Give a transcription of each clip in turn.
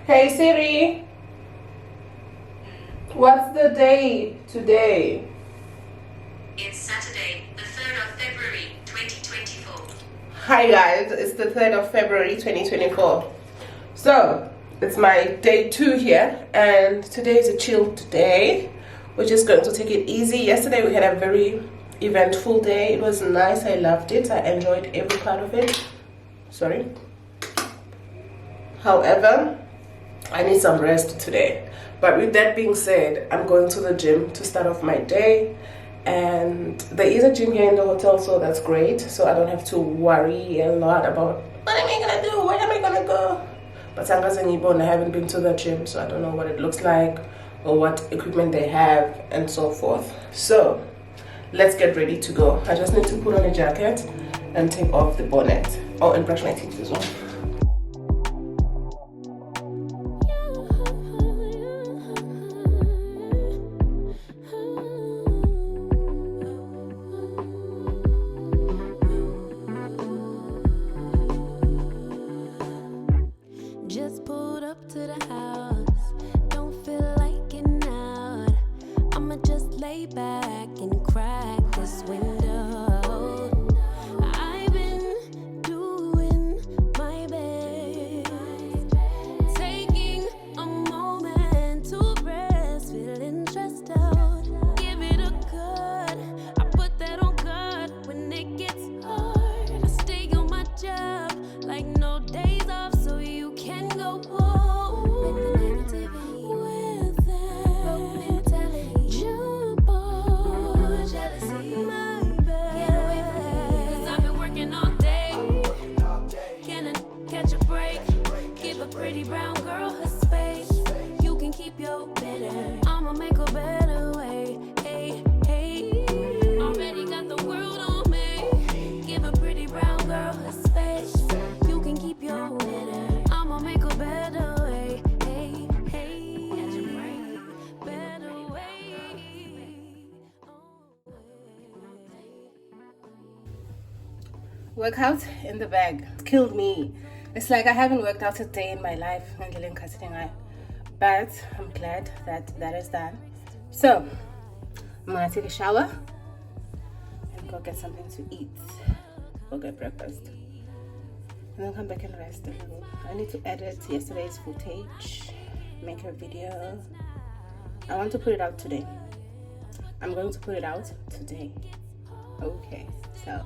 Hey Siri, what's the day today? It's Saturday, the 3rd of February, 2024. Hi guys, it's the 3rd of February 2024. So, it's my day 2 here, and today is a chill day. We're just going to take it easy. Yesterday we had a very eventful day. It was nice, I loved it. I enjoyed every part of it. Sorry. However, I need some rest today. But with that being said, I'm going to the gym to start off my day. And there is a gym here in the hotel, so that's great. So I don't have to worry a lot about what am I gonna do? Where am I gonna go? But I haven't been to the gym, so I don't know what it looks like or what equipment they have and so forth. So let's get ready to go. I just need to put on a jacket and take off the bonnet. Oh, and brush my teeth as well. Just pulled up to the house, don't feel like getting out. I'ma just lay back and crack this window. I've been doing my best, taking a moment to rest, feeling stressed out. Give it a good, I put that on God when it gets hard. I stay on my job like no days off, so you can go home with that broken mentality. Jump on jealousy, my bad. Get away from me, 'cause I've been working all day. Can I catch a break? Give a pretty brown girl her space. You can keep your bitter, I'ma make a better way. Hey, hey, already got the world on me. Give a pretty brown girl her space. You can keep your bitter, I'ma make a better way. Hey, hey, catch a break, better way. Workout in the bag. It killed me. It's like I haven't worked out a day in my life. But I'm glad that is done. So I'm gonna take a shower and go get something to eat. Go get breakfast. And then come back and rest a little. I need to edit yesterday's footage, make a video. I want to put it out today. I'm going to put it out today. Okay, so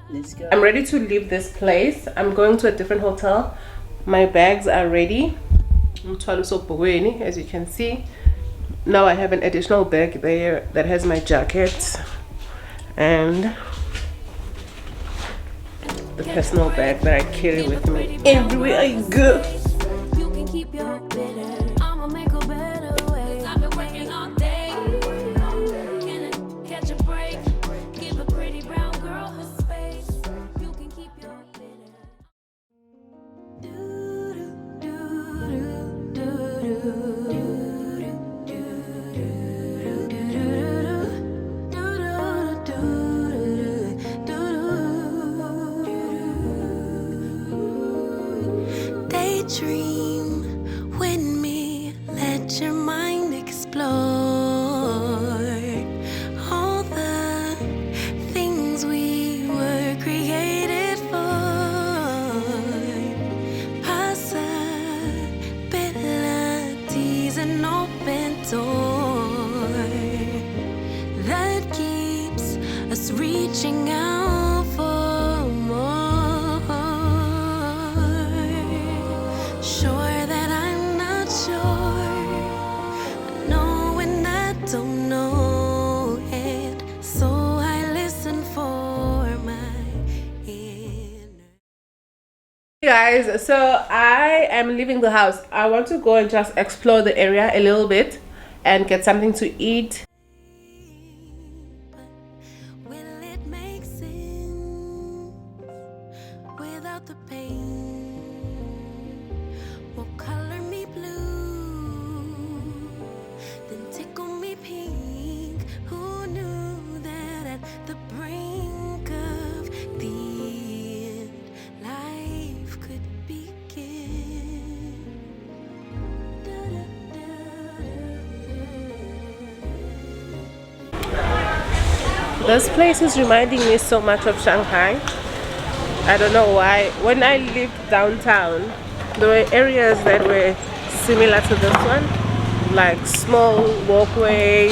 let's go. I'm ready to leave this place. I'm going to a different hotel. My bags are ready. As you can see, now I have an additional bag there that has my jacket and the personal bag that I carry with me everywhere I go. You can keep your bitter, I'ma make a better way. I've been working all day. Can I catch a break? Give a pretty brown girl her space. You can keep your bitter. Daydream with me, let your mind explore all the things we were created for. Possibilities, an open door that keeps us reaching out for more. Sure that I'm not sure, I know when I don't know it, so I listen for my inner. Hey guys, so I am leaving the house. I want to go and just explore the area a little bit and get something to eat. But will it make sense without the pain? Will color me blue, then tickle me pink. Who knew that at the brink of the end, life could begin? This place is reminding me so much of Shanghai. I don't know why. When I lived downtown, there were areas that were similar to this one, like small walkways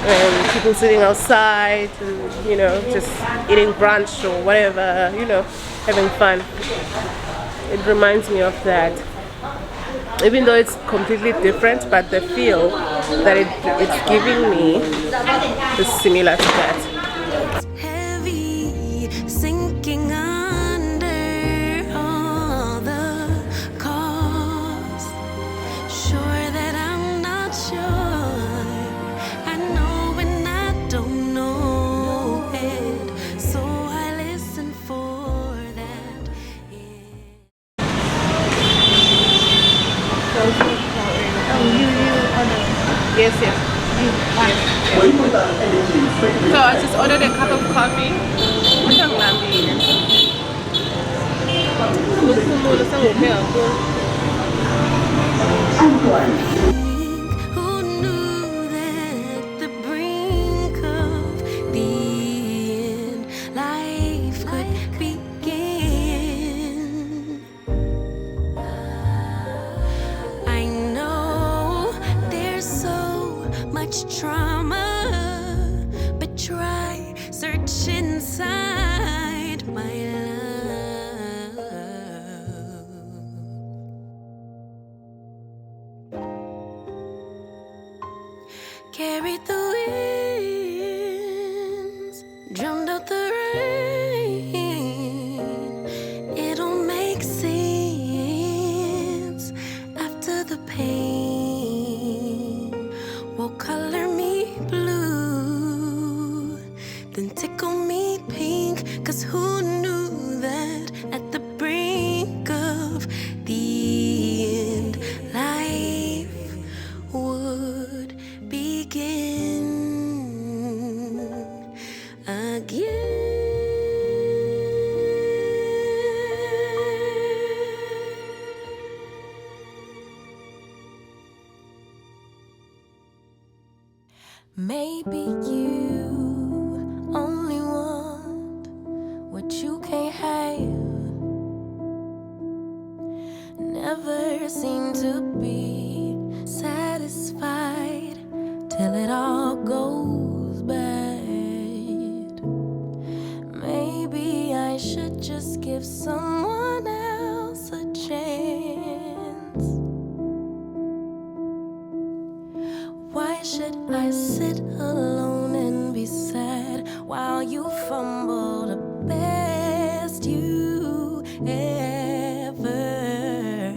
and people sitting outside and, you know, just eating brunch or whatever, you know, having fun. It reminds me of that. Even though it's completely different, but the feel that it's giving me is similar to that. Heavy, sinking under all the cost. Sure that I'm not sure. I know when I don't know it, so I listen for that. Yes, yes. So I just ordered a cup of coffee. Who knew that at the brink of the end, life could begin? I know there's so much trauma, but try search inside my love. Carried the winds, drummed out the rain. It'll make sense after the pain. Will color me blue, then tickle me pink. 'Cause who knew that at the brink of the end, life would begin again. Maybe you only want what you can't have. Never seem to be satisfied till it all goes bad. Maybe I should just give someone else a chance. Why should I sit alone and be sad while you fumble the best you ever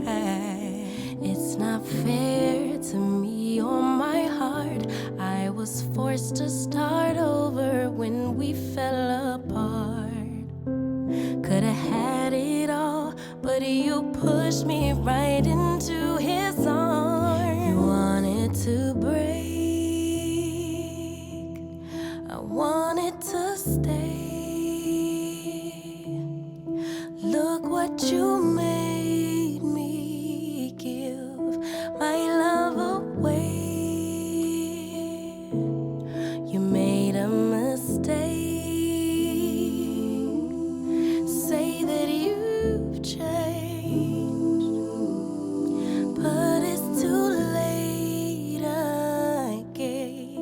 had? It's not fair to me or my heart. I was forced to start over when we fell apart. Could've had it all, but you pushed me right into his arms. You wanted to break, I wanted to stay. Look what you made me give my love away. You made a mistake. Say that you've changed, but it's too late. I gave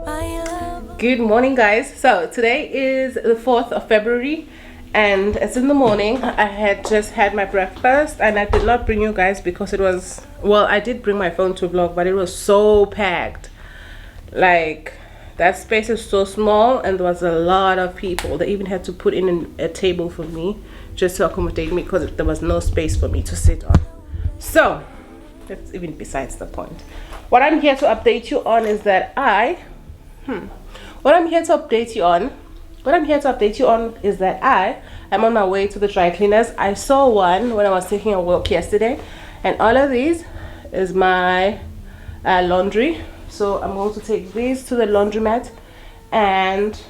my love. Good morning, guys. So today is the 4th of February and it's in the morning. I had just had my breakfast and I did not bring you guys because it was, well, I did bring my phone to vlog, but it was so packed. Like, that space is so small and there was a lot of people. They even had to put in a table for me just to accommodate me because there was no space for me to sit on. So that's even besides the point. What I'm here to update you on is that what I'm here to update you on is that I am on my way to the dry cleaners. I saw one when I was taking a walk yesterday, and all of these is my laundry. So I'm going to take these to the laundromat, and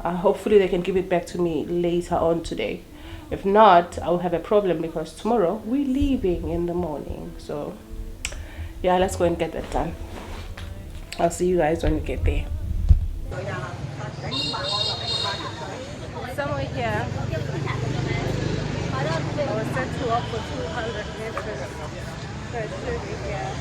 hopefully they can give it back to me later on today. If not, I will have a problem because tomorrow we're leaving in the morning. So yeah, let's go and get that done. I'll see you guys when we get there. Somewhere here, I was set to up for 200 meters. So it should be here.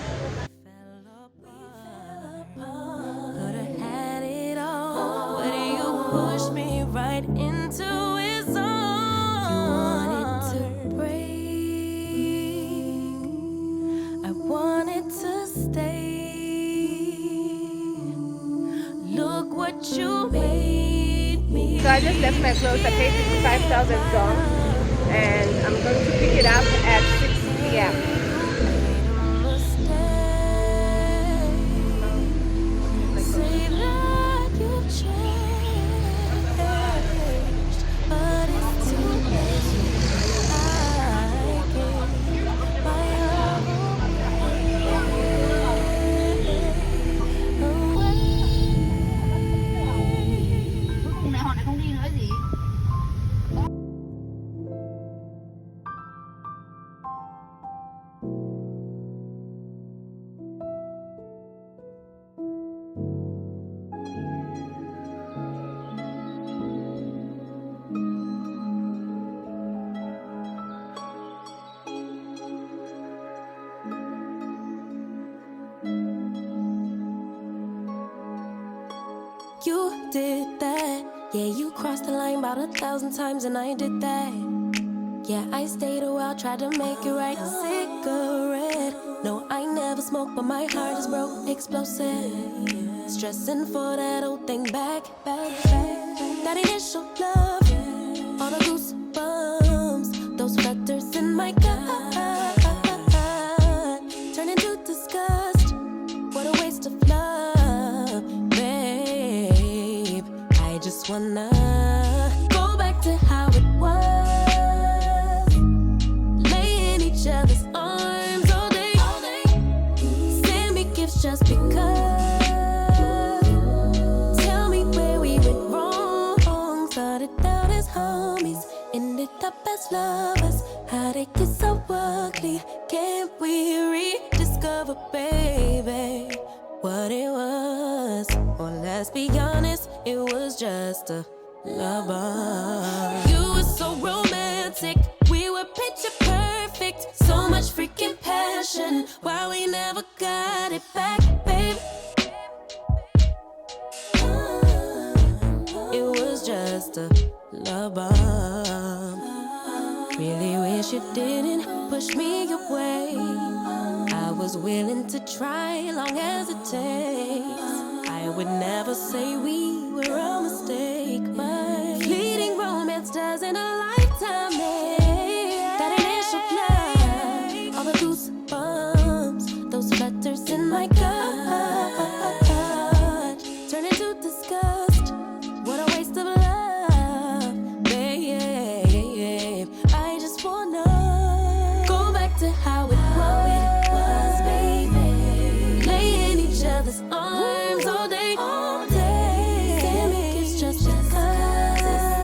Could've had it all, but you pushed me right into his arms. You wanted to break, I wanted to stay. Look what you made me. So I just left my clothes. I paid 55,000 dong, and I'm going to pick it up at 6 p.m. You did that, yeah, you crossed the line about 1,000 times and I did that. Yeah, I stayed a while, tried to make it right. A cigarette, no, I never smoked, but my heart is broke, explosive. Stressing for that old thing back. That initial love, all the goosebumps, those flutters in my gut, turn into disgust. What a waste of love, babe. I just wanna go back to how it was, lay in each other's arms all day. Send me gifts just because. Tell me where we went wrong. Started out as homies, ended up as lovers. How'd it get so ugly? Can't we rediscover, baby, what it was? Or let's be honest, it was just a love bomb. You were so romantic, we were picture perfect. So much freaking passion, why we never got it back, babe? It was just a love bomb. Really wish you didn't push me away. I was willing to try long as it takes. I would never say we were a mistake, but